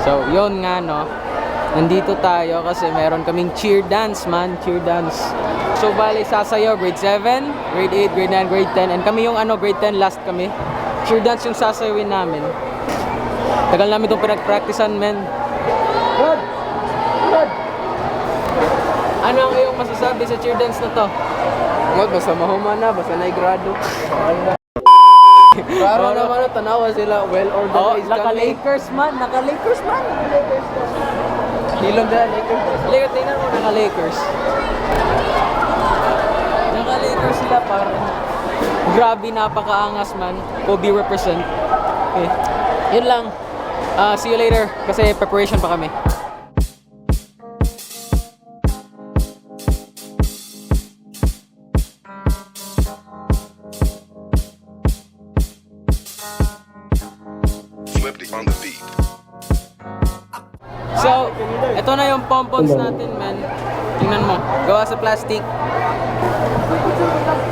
So, yun nga, no. Nandito tayo kasi meron kaming cheer dance, man. Cheer dance. So, bali, sasayaw, grade 7, grade 8, grade 9, grade 10. And kami yung grade 10, last kami. Cheer dance yung sasayawin namin. Tagal namin itong pinag-practicean, men. Good! Good! Ano ang iyong masasabi sa cheer dance na to? Basta mahuman na, basta naigrado. Para naman tanawa sila, well-organized Naka-Lakers man, naka-Lakers man. Hilong na, Lakers. Halika, tingnan mo, naka-Lakers. Naka-Lakers sila parang. Grabe, napakaangas man. Kobe represent. Okay. Yun lang. See you later kasi preparation pa kami. On the beat. So, ito na yung pompons natin, man. Tingnan mo. Gawa sa plastic.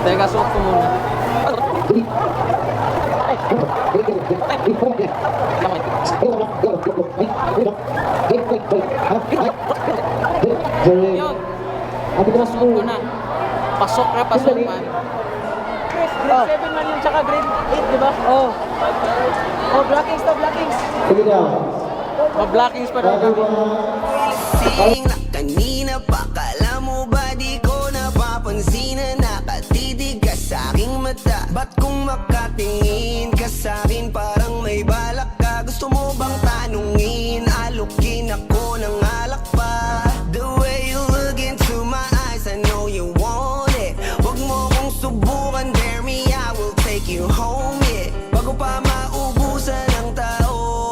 Teka, suot ko muna. Yun. Suot ko na. Pasok na, pasok man. Chris, grade 7 man yun, tsaka grade 8, di ba? Oo. Oh, blockings to, blockings. Blockings pa daw kami. Kanina pa, kala mo ba di ko napapansin na nakatitig ka sa aking mata? Ba't kung makatingin ka sa akin parang may balak ka? Gusto mo bang tanungin? Alukin ako ng alak pa. The way you look into my eyes, I know you want it. Huwag mo kong subukan, dare me, I will take you home, yeah. Bago pa maubusan ng tao,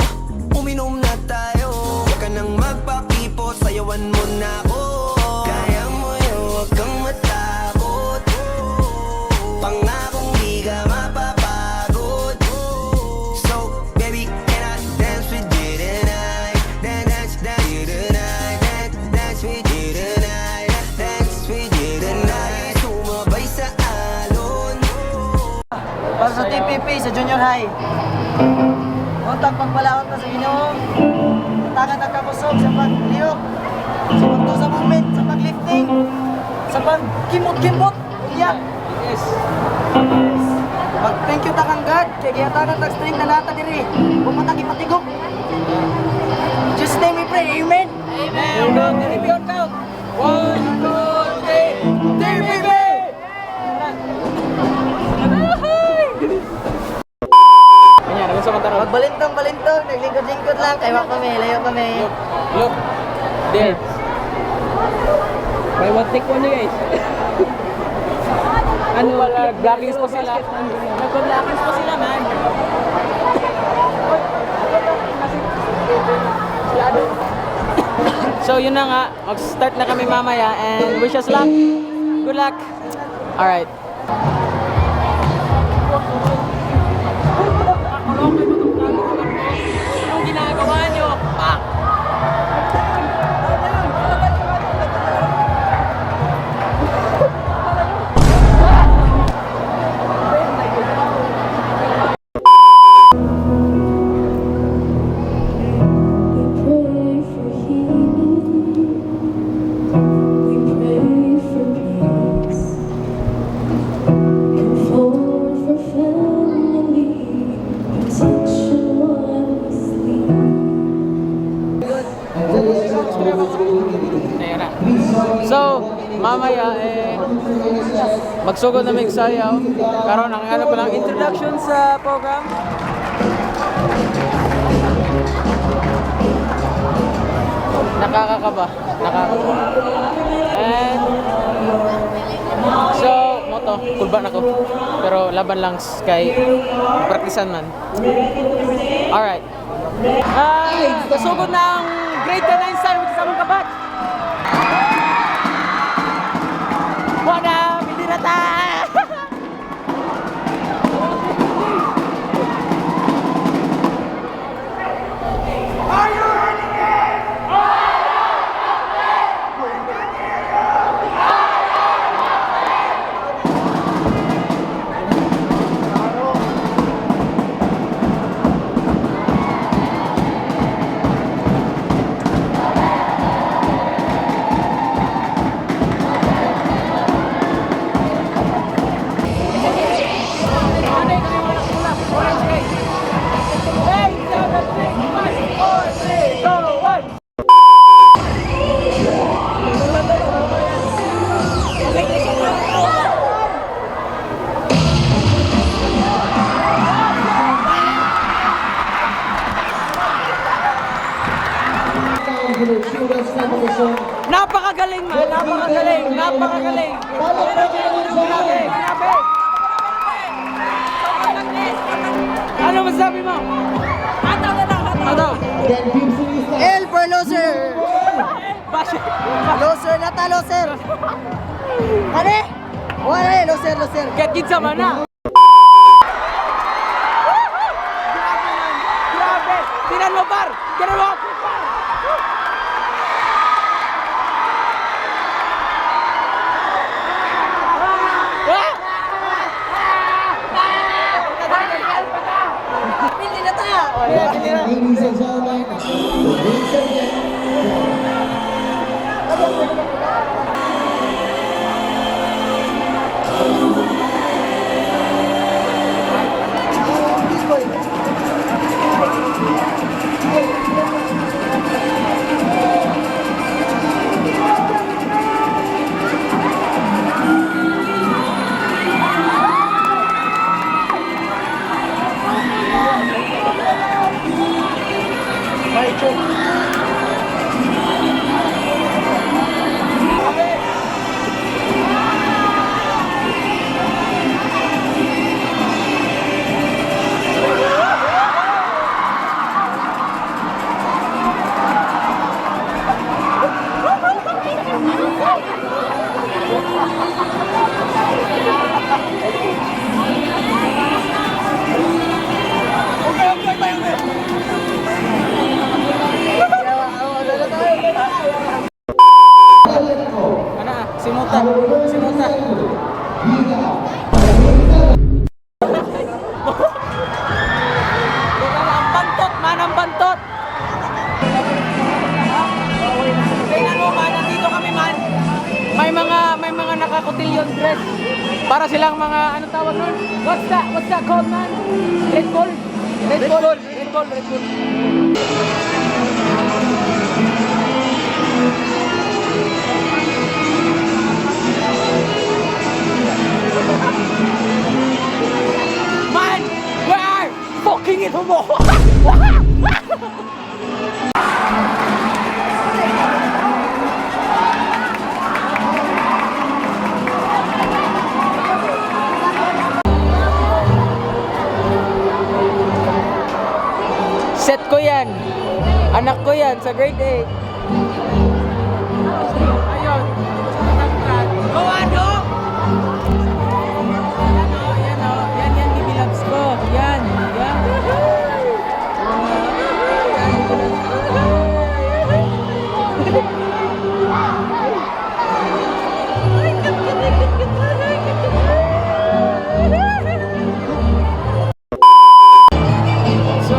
uminom na tayo. Huwag ka nang magpakipot, sayawan mo na ako. Kaya mo yun, huwag kang matakot. Pangakong di ka mapapagod. So, baby, can I dance with you tonight? Dance with you tonight. Dance with you tonight. Dance with you tonight. Sumabay sa alon. Para sa TPP sa junior high. Untang pagpalaot na sa Ginoo. Tangan ang kabusog sa pagliyok. Sa pagto sa movement, sa paglifting, sa pagkimot-kimot. Iyak. Yes. Thank you takang God. Kaya gihatangan tag string na nata diri. Pumatag ipatigok. Just name we pray. Amen. Amen. Count, TPP on count. 1, 2, 3. TPP! Kanya, naman sa mantaro. Magbalintong-balintong, naglingkod-lingkod lang. Kaya kami, layo kami. Look. There. May one take one guys. Ano wala, blockings pa sila. Nag-blockings pa sila, man. So, yun na nga. Mag-start na kami mamaya and wish us luck. Good luck. Alright. Anong ginagawa nyo? Pak! Ayan na. So, mamaya magsugod na may sayaw. Karon ang ano palang introduction sa program. Nakakakaba. And so, moto, kulban ako. Pero laban lang kay praktisan man. Alright. Kasugod na ang grade 10 star with sa among kabat. Wala, hindi na ta. Napakagaling man, napakagaling, napakagaling. Grabe, grabe. Ano masabi mo? Ano? L for loser! Basher. Loser na ta, loser! Ano? Wala eh, loser, loser. Get kids sa mana. Grabe. Tinan mo par. Tinan mo. Pili na ta! Ladies and gentlemen, once again, Ano? Simuta. Simuta. Ang bantot, man ang bantot. Tingnan mo man, nandito kami man. May mga nakakotilyon dress. Para silang mga ano tawag nun? What's that called man? Red Bull? Red Bull. Red Bull. Red Bull. Man, we are fucking it mo. Set ko yan. Anak ko yan sa grade 8. Ayun. Go ano? Yan, baby loves ko. Yan. So,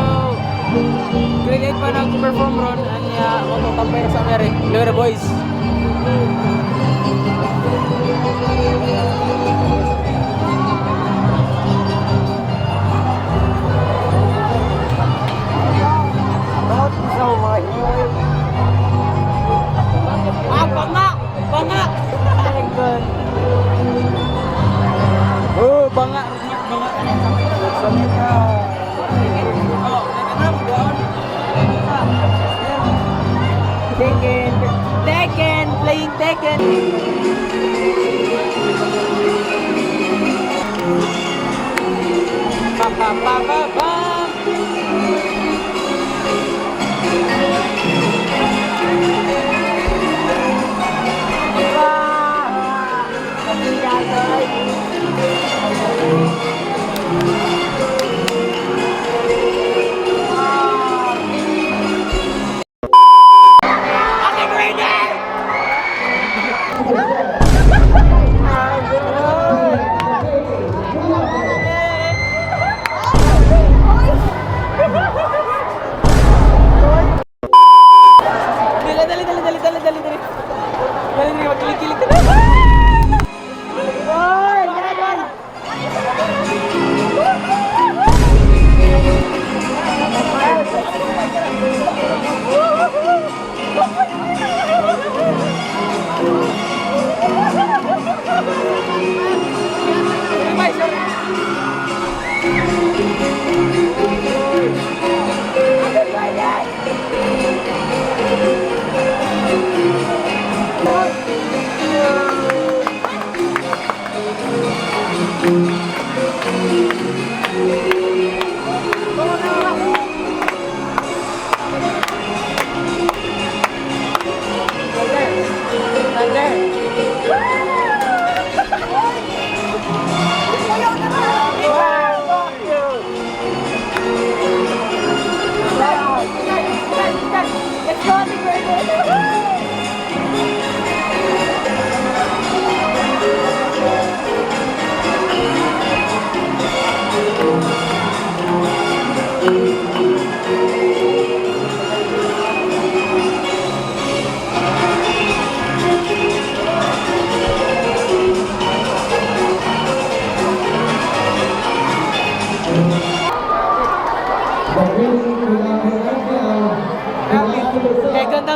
grade 8 pa nag-perform ron. Anya, magpapay na sa Ameri. Lure boys. Banga! Banga! Oh, banga! Banga! Oh, Tekken! Playing Tekken! Pa pa pa pa pa!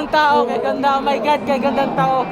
gandang tao, kay ganda. Oh my God, kay gandang tao.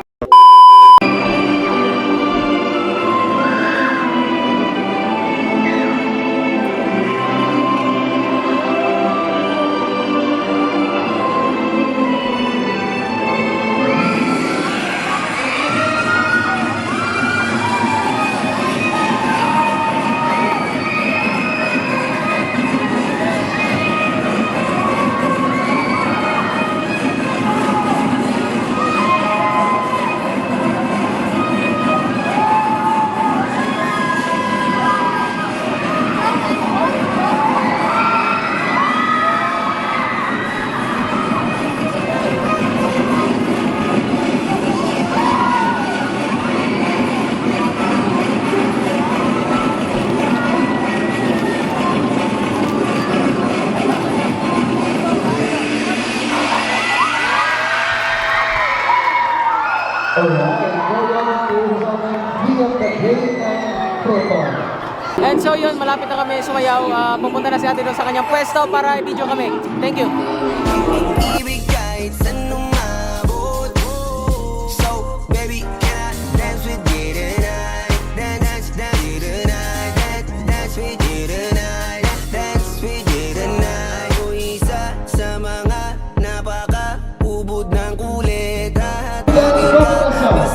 Alright, moving on to we have the great and perform. And so yun, malapit na kami sumayaw. Pupunta na si ate doon sa kanyang pwesto para i-video kami. Thank you. Ibig kahit saan umabot. So, baby, can I dance with you tonight? Dance with you tonight. Dance with you tonight. Dance with you tonight. O isa sa mga napaka-ubod ng kulit.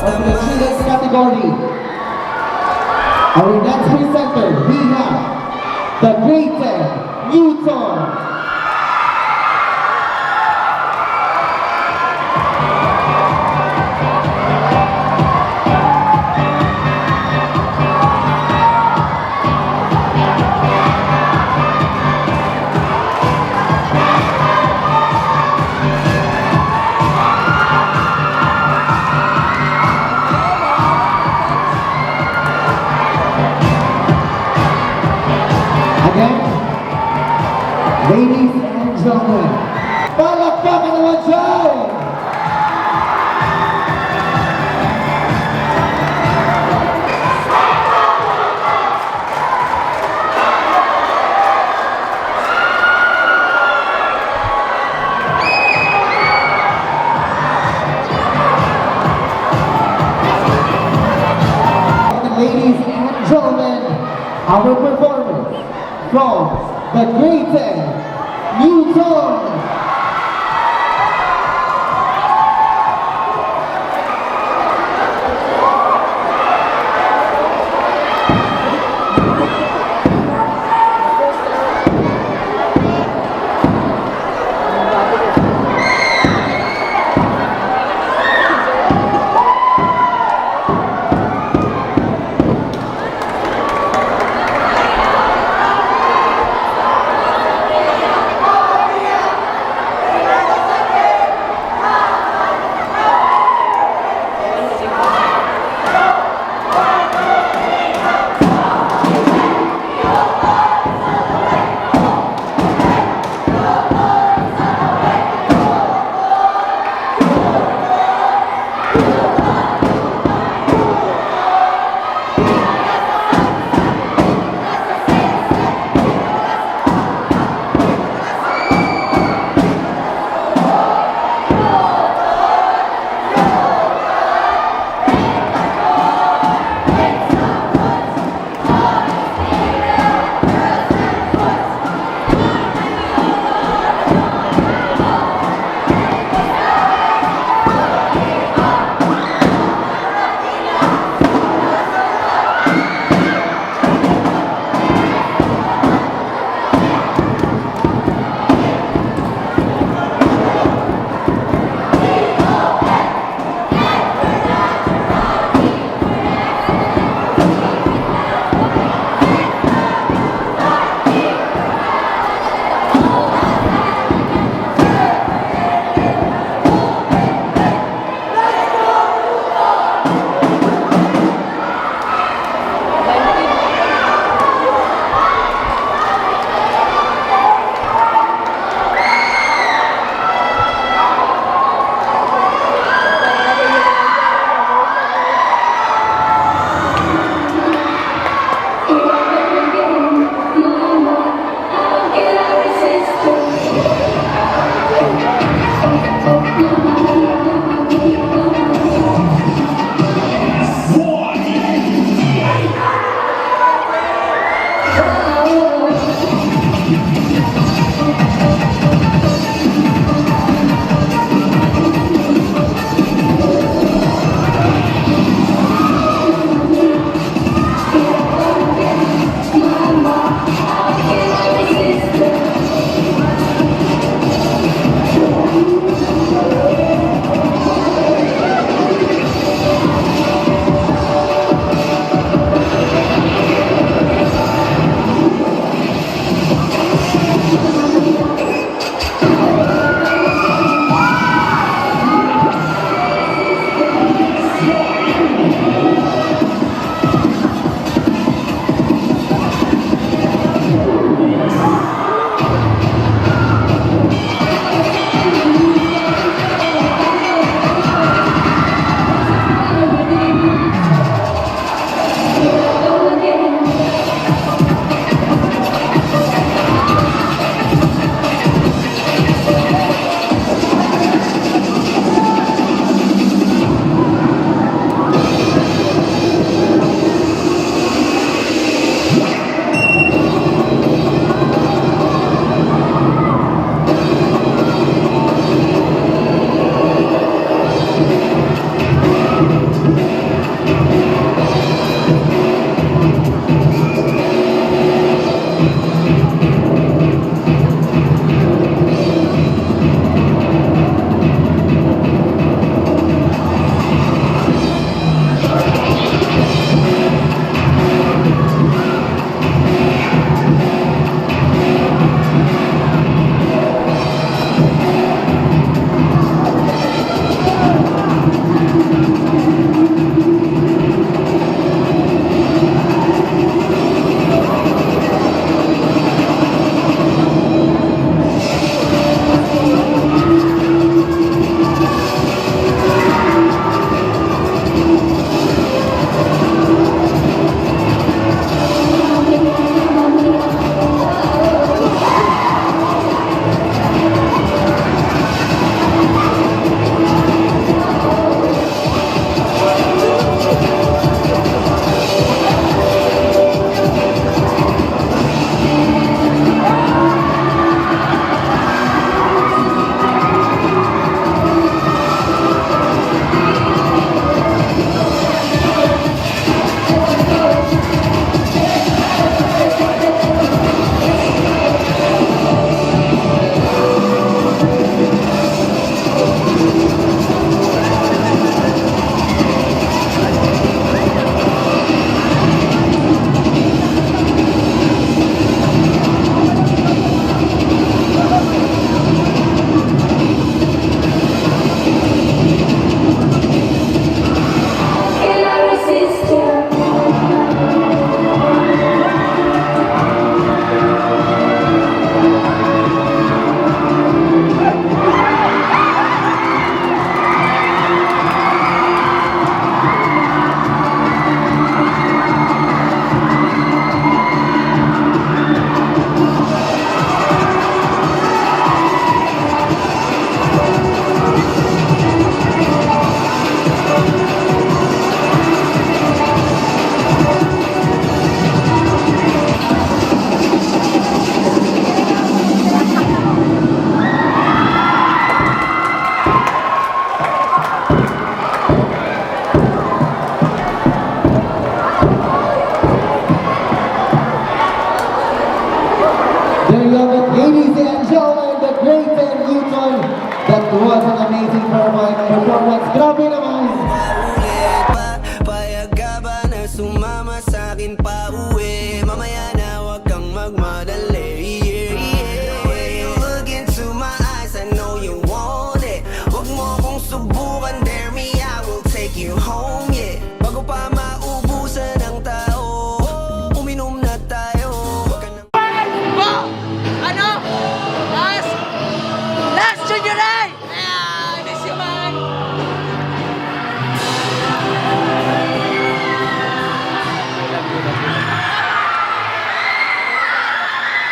Of the children's category. Our next presenter, we have the great Newton. Again, ladies and gentlemen, palakpakan naman dyan! Ladies and gentlemen, our performance from the great Newton. Thank you. What an amazing performance. Grabe naman. Ulit pa, payag ka ba na sumama sa'kin pa uwi? Mamaya na wag kang magmadali. When you look into my eyes, I know you want it. Wag mo kong subukan, dare me, I will take you home, yeah. Bago pa maubusan ng tao, uminom na tayo. Wag ka na Ano? Last junior high! Miss you, man!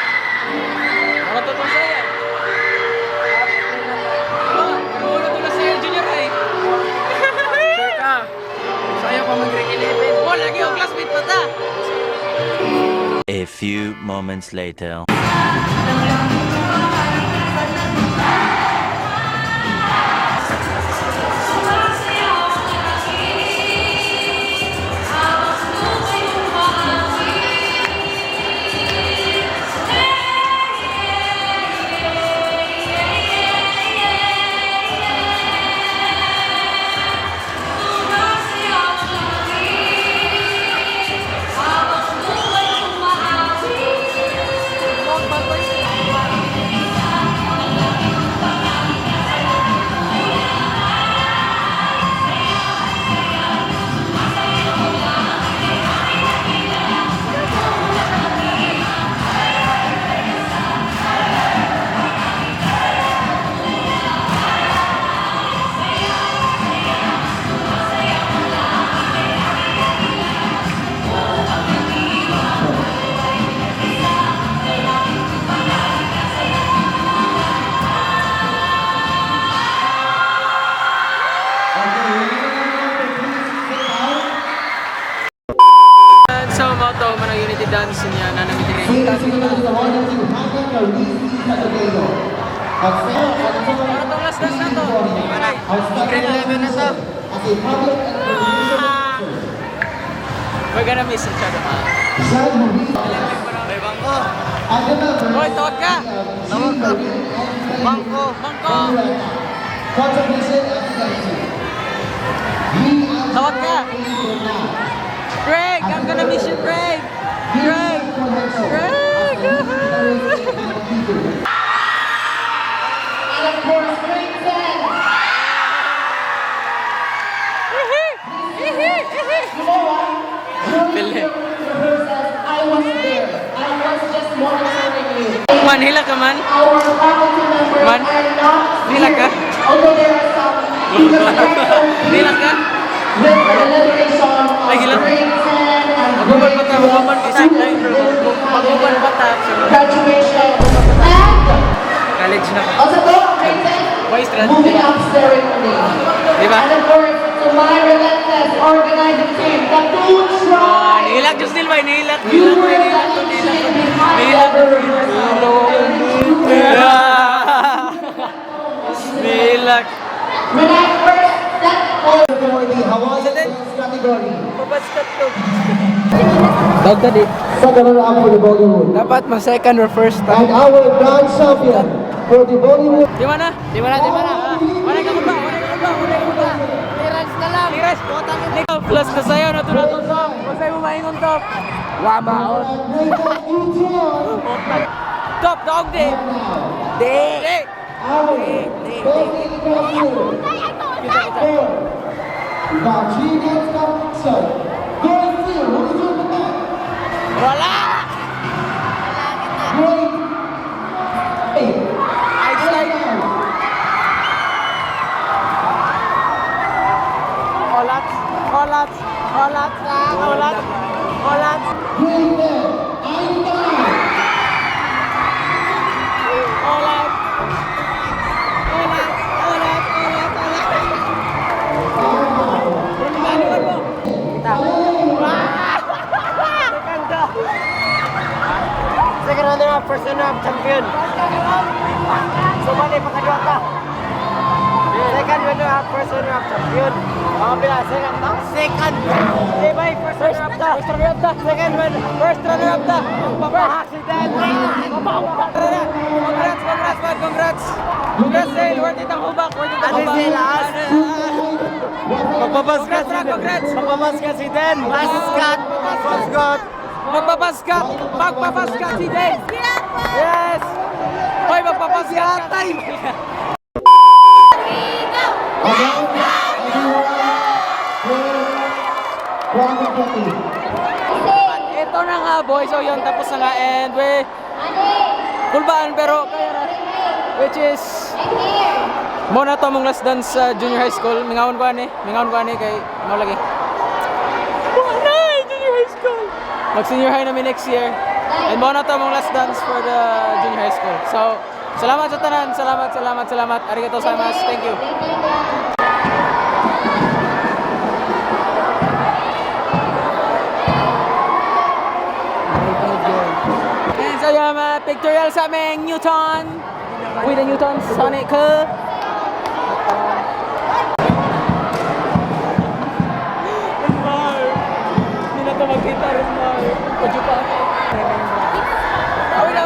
Ano to itong sa'yo? Ano to na sa'yo, junior high? Sure ka. Sayo pa mag-grade 11. Oh, lagi yung classmate pa ta! A few moments later. So, moto, manang unity dance niya na namitirin. Ladies and gentlemen, I want you to hand out your Reese's Tagalog. Ano itong last dance na to? Grade 11 na to. As a public and recognition We're gonna miss each other. Jean Marie. And the members Hoy, tawag ka! Tawag ka. Bangko! Bangko! Contribution and legacy. We are Tawag ka! Greg! I'm gonna miss you, Greg! Greg! Greg! And of course, grade 10. I was there. I was just monitoring you. Man, hila ka man? Our faculty members Man, are not hila ka? although there are some Hila ka? with the deliberation of Ay, hila. grade 10 and Maguban pa ta, maguban pa ta. Maguban pa ta. graduation. And College na ka. also go grade 10 Vice Trans. moving up ceremony. Diba? And of course to my relentless organizing team, the two strong. Nihilak just still ba? Nihilak. You Nihilak. were the Nihilak. team behind Nihilak. every rehearsal. Nihilak. When I first set foot For the Hawaiian dance category. Dagdag eh. Second runner-up for the Bollywood. Dapat ma-second or first And our grand champion for the Bollywood. Di mana? Di mana? Di mana? Wala ka ba? Wala ka ba? Wala ka ba? Clearance na lang. Clearance. Ikaw, plus na sa'yo. Natulog top. Kung sa'yo mo maingon top. Wamaon. Top, dog di. Di. Di. Our Bollywood costume. For the Genius Competition. Grade 2, who is on the back? Wala. Grade 8. Einstein. Olat. Olat. Olat lang. Olat. Olat. Grade 10. Einstein. Olat. Olat. Olat. Olat. Second runner-up, first runner-up, champion. So, bali, pangkadwa ka. Second runner-up, first runner-up champion. Mga pila, second na? Second! Di ba, first runner-up ta? First runner-up ta? Second one, first runner-up ta? Papa-accident! Congrats, congrats, man, congrats. Congrats, Dale. Worth it ang hubak, worth it ang Ano hubak. sila? Magpapaskat Congrats, congrats. Magpapaskat si Den! Paskat! Paskat! Magpapaskat! Magpapaskat si Dale! Yes! Hoy, magpapaskat! Time! Ito na nga, boys. So, yun, tapos na nga. And we... Kulbaan, pero... Which is... Muna to mong last dance sa junior high school. Mingawan ko ani. Mingawan ko ani kay... Ano lagi? Junior high school! Mag-senior high namin next year. And muna to mong last dance for the junior high school. So, salamat sa tanan. Salamat, salamat, salamat. Arigatou gozaimasu. Thank you. And so yung pictorial sa aming Newton. With the Newton Sonic Curve. Hindi na ito magkita rin mo. Pudyo pa ako. Awin na.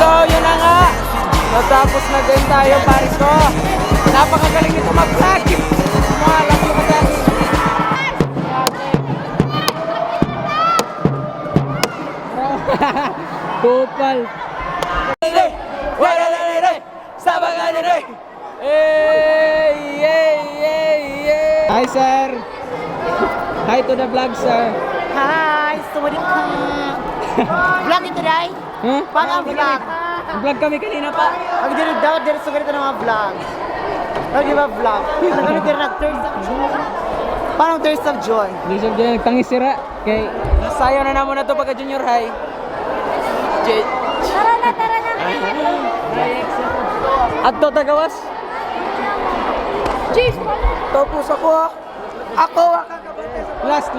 So, yun na nga. Natapos na din tayo, paris ko. Napakagaling nito mag-vlog. Mga lang ko mag Kupal. Hi, sir. Hi to the vlog, sir. Hi! Sawadee ka! Vlog ito, Day? Huh? Parang vlog. Vlog kami kanina pa. Ang dito daw, dito sa ganito ng mga vlog. Ano di ba vlog? Ano dito nag-Thirst of Joy? Parang Thirst of Joy. Hindi siya dyan nagtangis sira. Kay sayo na naman na to pagka junior high. Tara na. Adto tagawas. Cheers! Tapos ako. Ako last.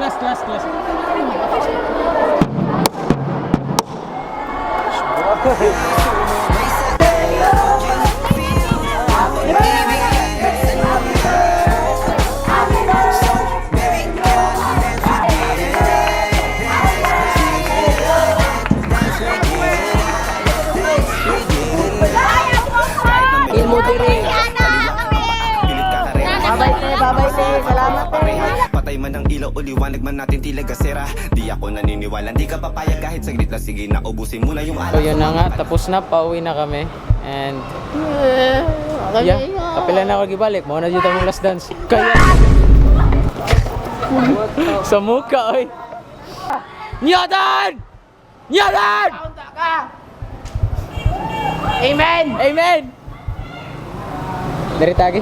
Babay, salamat Patay man ang ilaw o liwanag man natin tila gasera. Di ako naniniwala, di ka papayag kahit saglit na. Sige na, ubusin mo na yung So yun na nga, tapos na, pauwi na kami. And yeah, kapila na ako gibalik. Mao na dito mong last dance. Kaya sa muka, oy. Nyodan! Amen! Dari tagi.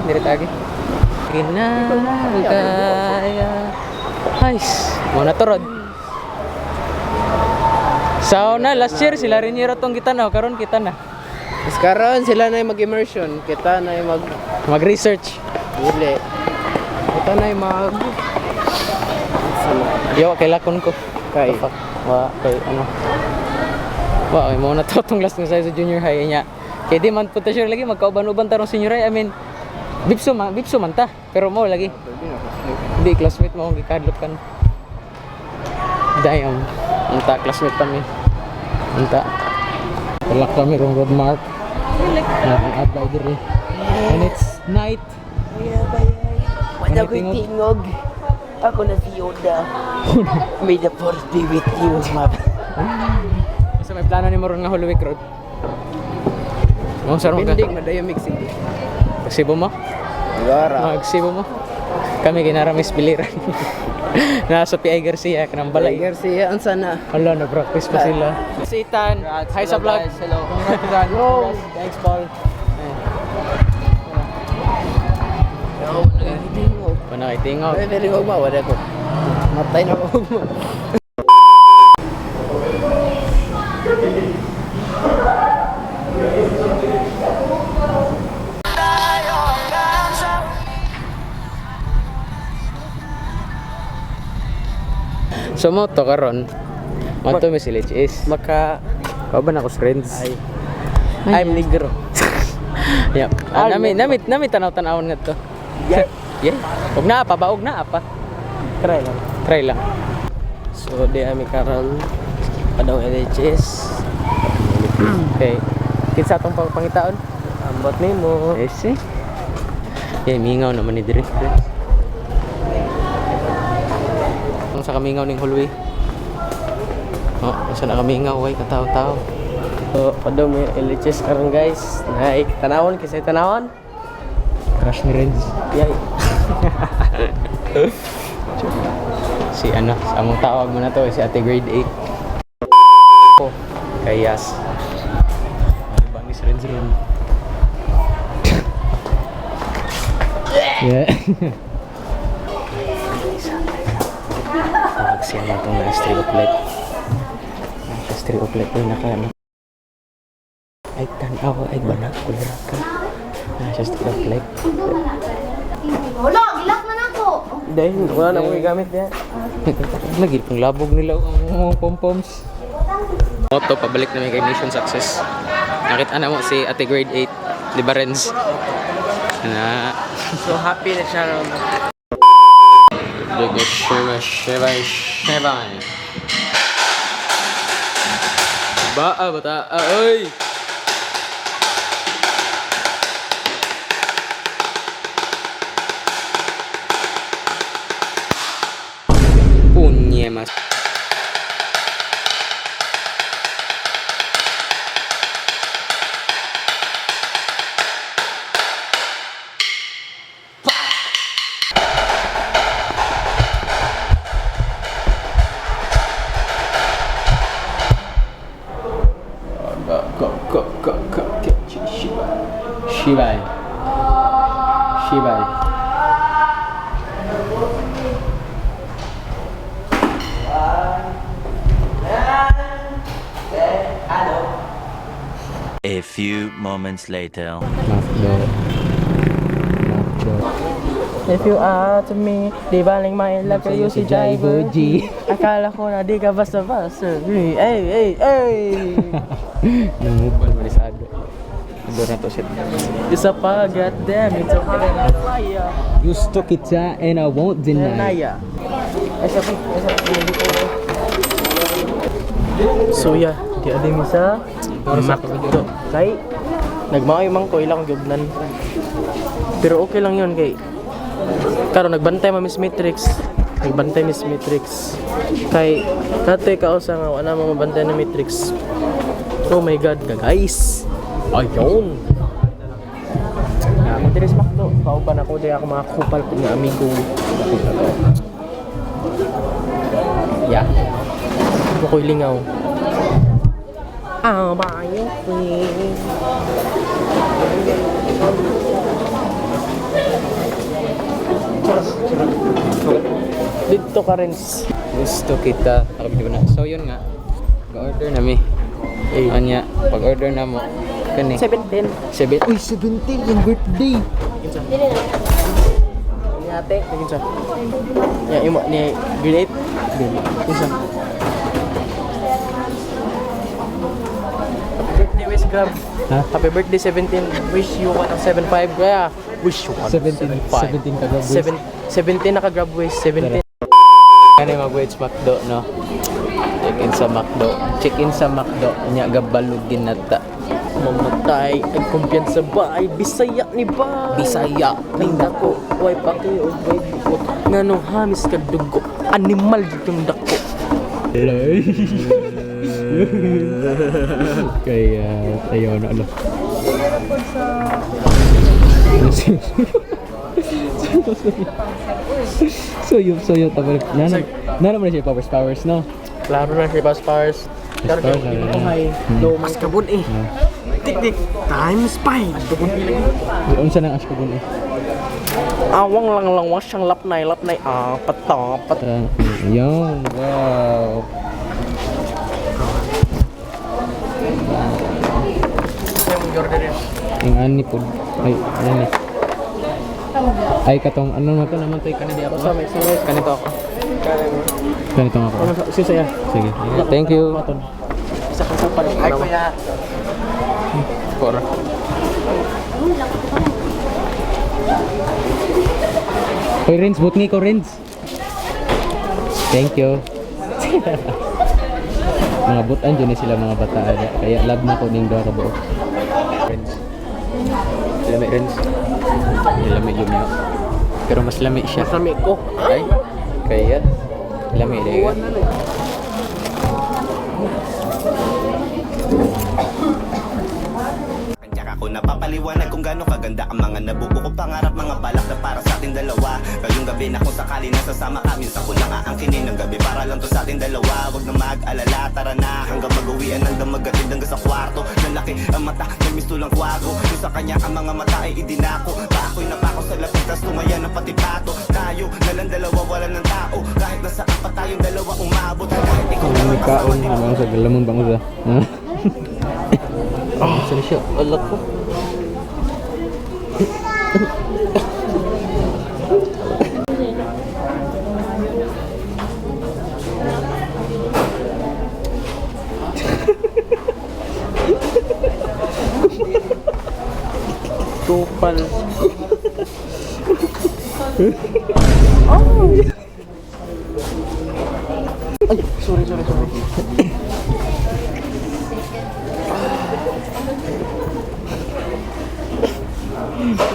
Kinagaya. Nice. Muna to, Rod. So na, last year sila rin niro tong kita na. Karon kita na. Karon sila na yung mag-immersion. Kita na yung Mag-research. Uli. Kita na yung Yo, kay lakon ko. Kay. Kay ano. Wa, mo na to tong last nga sa junior high niya. Kay di man puta sure lagi magkauban-uban tarong senior high. I mean, bipso man ta. Pero mo lagi. Hindi classmate mo gikadlok kan. Dayam. Unta classmate kami. Unta. Wala kami rong road mark. Ad by diri. And it's night. Wala ko'y tingog. Ako na si Yoda. May the force be with you, map. So may plano ni mo ron nga Holy Week Road. Mo sarong ka. Pindig na dayo mixing. Magsibo mo? Gara. Magsibo mo? Kami kinaramis biliran. Nasa P.I. Garcia, kanang balay. Garcia, ang sana. Hala, na-practice pa sila. Si Ethan, hi sa vlog. Hello. Thanks, Paul. tingog. Panakitingaw. Ay, very ugma. Wala ko. Matay na ko. So mo to karon. Mato mi silage is. Maka... Kauban ako sa friends. Ay. I'm negro. Yep. Nami tanaw-tanawon nga to. Yeah. Yeah. Og na pa ba? Og na pa. Try lang. Try lang. So, di ami karon padong LHS. Okay. Kinsa tong pangitaon? Ambot nimo. Yes eh. Yeah, mingaw naman ni dire. Ang sa kamingaw ning hallway. Oh, isa na kamingaw way kataw-taw. So, padong may LHS karon guys. Naik tanawon kisay tanawon. Crush ni Renz. Yay. Si ano, sa among tawag mo na to si Ate Grade 8. Oh, kayas. Ibang ni Renz ron. Yeah. Tawag siya na itong na-street outlet. Naka-street outlet yung naka-ano. Ay, tanaw, ay banak, kulira ka. Naka-street outlet. Wala, gilak na ako. Dahil wala na ko gamit diyan. Lagi pang labog nila ang mga pom-poms. Moto, pabalik namin kay Mission Success. Nakita na mo si Ate Grade 8, di ba Renz? Na... So happy na siya ron. Shiba. Bata, ay! Punyemas. Shibai. A few moments later. If you are to me, di baling my love kayo si Jaibo G. Akala ko na di ka basta-basta. Ay. Nangubal marisado. Ando na to shit. Isa pa, goddamn, it's a fire. Gusto kita and I won't deny. Naya. Isa pa. So yeah, di adi misa. Makdo. Kay nagmaoy man ko ilang gyudnan. Pero okay lang yun kay karon nagbantay ma Miss Matrix. Kay dati kausa nga wala mo mabantay na Matrix. Oh my god, guys. Ayun. Ako diri sa Macdo. Kauban ako di ako mga kupal ko nga amigo. Yeah. Ako'y lingaw. Bayo queen. Dito ka rin. Gusto kita. Na. So yun nga. Ga-order na mi. Anya, pag-order na mo. Kani. 17. Uy, 17 yung birthday. Ni ate, kinsa? Ya imo ni grade 8. Kinsa? Birthday wish grab. Ha? Happy birthday 17. Wish you 175 kaya. Wish you 17 ka grab wish. 17 naka grab wish 17. Kani mag-wait sa McDo, no? Check-in sa McDo. Nya gabalugin na ta. Mamatay ang kumpiyansa ba ay Bisaya ni ba? Bisaya. Ay dako, way paki o way bukot. Ngano hamis ka dugo, animal yung dako. Hello. Kaya ayaw na ano. So yung tapos nana mo na siya powers no. Klaro na si Bas Pars. Pero Pars, kung ito ah. hay, mas kabun eh. Tik-tik, times 5. Dugon ilang. Unsa nang asko gun eh. Awang lang siyang lapnay, patapat. Yun, wow. Yung ani po. Ay, ano ni? Ay, katong, ano na to naman to, kanidi ako. Sa may sulit. Kanito ako. Kanito ako. Sisaya. Sige. Thank you. Isa ka sa panik. Ay, kuya. Kora. Hoy, Renz, butni ko, Renz. Thank you. Mga butan dyan sila mga bata. Kaya love na ko ning doon ka buo. Renz. Lami, Renz. Lami yun yun. Pero mas lami siya. Masami ko. Ay, kaya. Lami, dahil. Kanya ako napapaliwanag kung gaano kaganda ang mga nabuo ko pangarap, mga balak na para sa ating dalawa. Ngayong gabi na kung sakali nasasama ka, minsan ko lang aangkinin ng gabi para lang to sa ating dalawa. Huwag na mag-alala, tara na hanggang mag-uwian ng damagatid hanggang sa kwarto. Nalaki ang mata, may misto lang kwago. Yung sa kanya ang mga mata ay idinako. Pako'y napako sa lapit, tas tumaya ng pati pato. Tayo nalang dalawa, wala ng tao. Kahit nasaan pa tayong dalawa umabot. Kahit ikaw na May kaon, ano sa galamon bango sa. Saan siya? Alat ko. Tupal. Ay, sorry.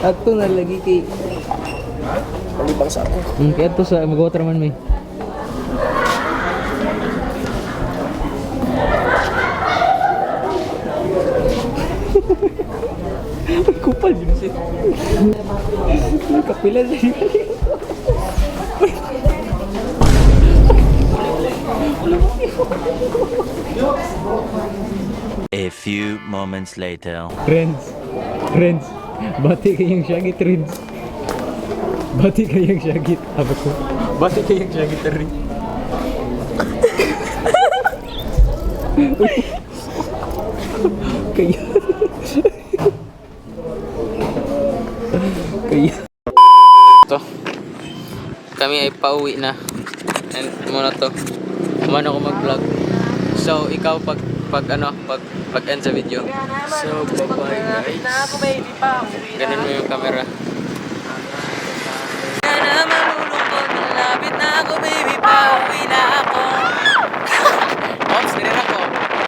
Ato na lagi kay. Palibang sa ako. Kaya to sa mag-water man may. Kupal yun siya. Kapila siya. A few moments later. Renz, bati kayang syagit, Renz. Bati kayang syagit. Apa ko? Bati kayang siya gitari. Kaya. Kaya. Ito. Kami ay pauwi na. And muna to. Kumano ako mag-vlog. So, ikaw pag end sa video. So, bye-bye guys. Na ako, baby pa. Ganun mo yung camera.